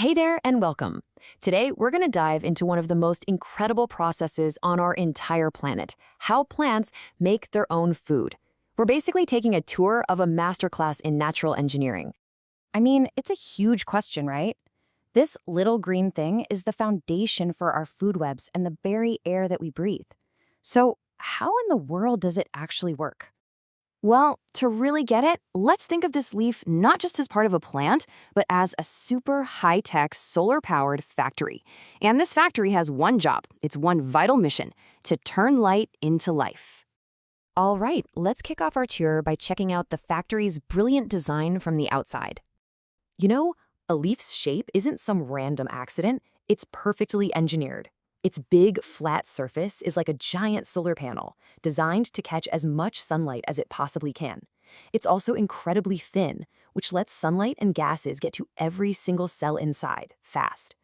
Hey there and welcome. Today, we're going to dive into one of the most incredible processes on our entire planet, how plants make their own food. We're basically taking a tour of a masterclass in natural engineering. I mean, it's a huge question, right? This little green thing is the foundation for our food webs and the very air that we breathe. So, how in the world does it actually work? Well, to really get it, let's think of this leaf not just as part of a plant, but as a super high-tech solar-powered factory. And this factory has one job, its one vital mission, to turn light into life. All right, let's kick off our tour by checking out the factory's brilliant design from the outside. You know, a leaf's shape isn't some random accident, it's perfectly engineered. Its big, flat surface is like a giant solar panel, designed to catch as much sunlight as it possibly can. It's also incredibly thin, which lets sunlight and gases get to every single cell inside, fast.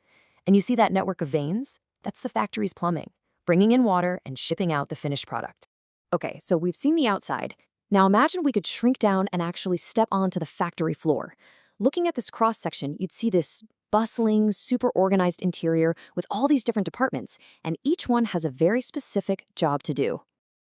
And you see that network of veins? That's the factory's plumbing, bringing in water and shipping out the finished product. Okay, so we've seen the outside. Now imagine we could shrink down and actually step onto the factory floor. Looking at this cross-section, you'd see this bustling, super organized interior with all these different departments, and each one has a very specific job to do.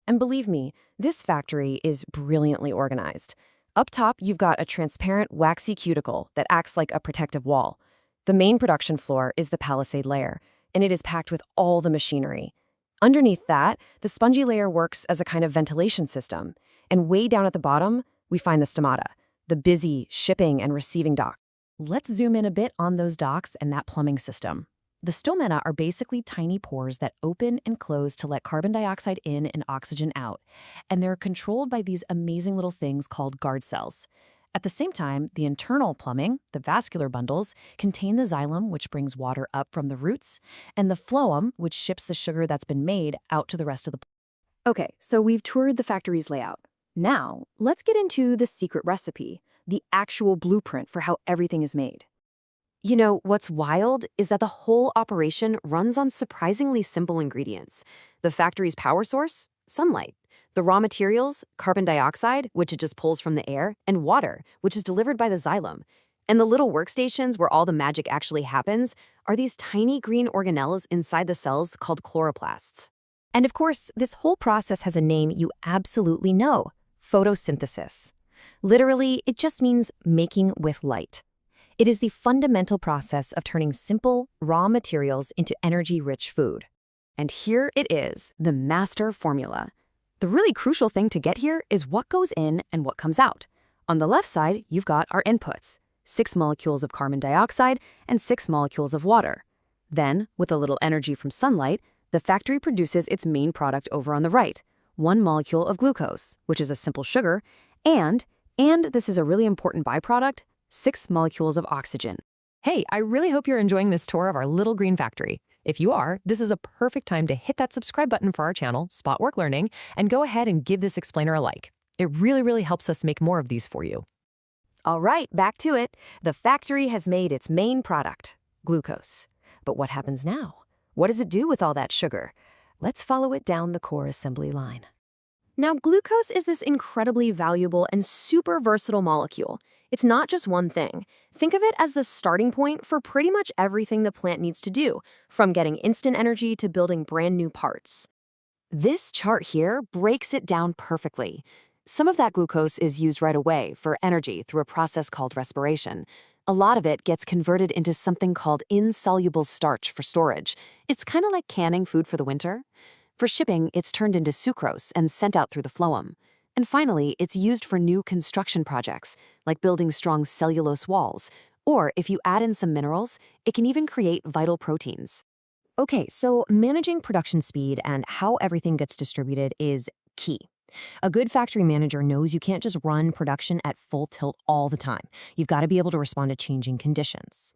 And believe me, this factory is brilliantly organized. Up top, you've got a transparent, waxy cuticle that acts like a protective wall. The main production floor is the palisade layer, and it is packed with all the machinery. Underneath that, the spongy layer works as a kind of ventilation system, and way down at the bottom, we find the stomata, the busy shipping and receiving dock. Let's zoom in a bit on those docks and that plumbing system. The stomata are basically tiny pores that open and close to let carbon dioxide in and oxygen out, and they're controlled by these amazing little things called guard cells. At the same time, the internal plumbing, the vascular bundles, contain the xylem, which brings water up from the roots, and the phloem, which ships the sugar that's been made out to the rest of the plant. Okay, so we've toured the factory's layout. Now, let's get into the secret recipe, the actual blueprint for how everything is made. You know, what's wild is that the whole operation runs on surprisingly simple ingredients. The factory's power source? Sunlight. The raw materials? Carbon dioxide, which it just pulls from the air, and water, which is delivered by the xylem. And the little workstations where all the magic actually happens are these tiny green organelles inside the cells called chloroplasts. And of course, this whole process has a name you absolutely know: photosynthesis. Literally, it just means making with light. It is the fundamental process of turning simple, raw materials into energy-rich food. And here it is, the master formula. The really crucial thing to get here is what goes in and what comes out. On the left side, you've got our inputs, 6 molecules of carbon dioxide and 6 molecules of water. Then, with a little energy from sunlight, the factory produces its main product over on the right, 1 molecule of glucose, which is a simple sugar, and this is a really important byproduct, 6 molecules of oxygen. Hey, I really hope you're enjoying this tour of our little green factory. If you are, this is a perfect time to hit that subscribe button for our channel, Spot Work Learning, and go ahead and give this explainer a like. It really helps us make more of these for you. All right, back to it. The factory has made its main product, glucose. But what happens now? What does it do with all that sugar? Let's follow it down the core assembly line. Now, glucose is this incredibly valuable and super versatile molecule. It's not just one thing. Think of it as the starting point for pretty much everything the plant needs to do, from getting instant energy to building brand new parts. This chart here breaks it down perfectly. Some of that glucose is used right away for energy through a process called respiration. A lot of it gets converted into something called insoluble starch for storage. It's kind of like canning food for the winter. For shipping, it's turned into sucrose and sent out through the phloem. And finally, it's used for new construction projects, like building strong cellulose walls. Or if you add in some minerals, it can even create vital proteins. Okay, so managing production speed and how everything gets distributed is key. A good factory manager knows you can't just run production at full tilt all the time. You've got to be able to respond to changing conditions.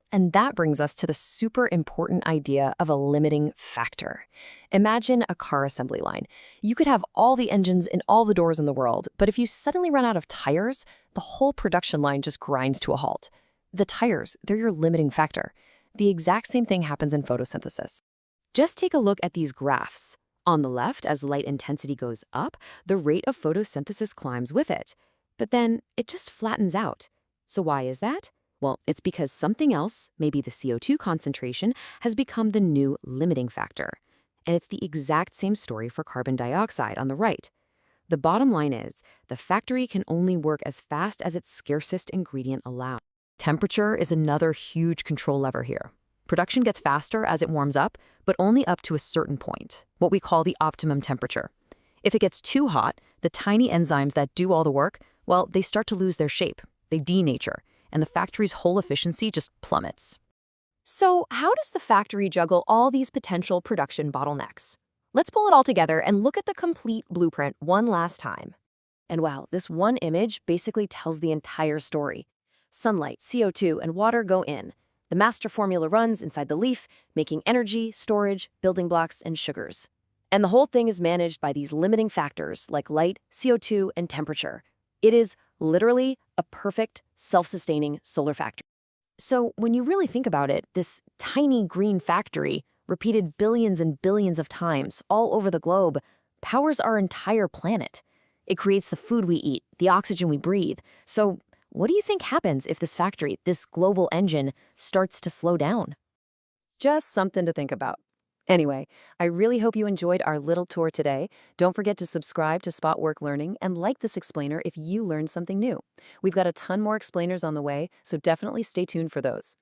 And that brings us to the super important idea of a limiting factor. Imagine a car assembly line. You could have all the engines and all the doors in the world, but if you suddenly run out of tires, the whole production line just grinds to a halt. The tires, they're your limiting factor. The exact same thing happens in photosynthesis. Just take a look at these graphs. On the left, as light intensity goes up, the rate of photosynthesis climbs with it. But then it just flattens out. So why is that? Well, it's because something else, maybe the CO2 concentration, has become the new limiting factor. And it's the exact same story for carbon dioxide on the right. The bottom line is, the factory can only work as fast as its scarcest ingredient allows. Temperature is another huge control lever here. Production gets faster as it warms up, but only up to a certain point, what we call the optimum temperature. If it gets too hot, the tiny enzymes that do all the work, well, they start to lose their shape. They denature, and the factory's whole efficiency just plummets. So, how does the factory juggle all these potential production bottlenecks? Let's pull it all together and look at the complete blueprint one last time. And wow, this one image basically tells the entire story. Sunlight, CO2, and water go in. The master formula runs inside the leaf, making energy, storage, building blocks, and sugars. And the whole thing is managed by these limiting factors like light, CO2, and temperature. It is literally a perfect, self-sustaining solar factory. So when you really think about it, this tiny green factory, repeated billions and billions of times all over the globe, powers our entire planet. It creates the food we eat, the oxygen we breathe. So what do you think happens if this factory, this global engine, starts to slow down? Just something to think about. Anyway, I really hope you enjoyed our little tour today. Don't forget to subscribe to Spot Work Learning and like this explainer if you learned something new. We've got a ton more explainers on the way, so definitely stay tuned for those.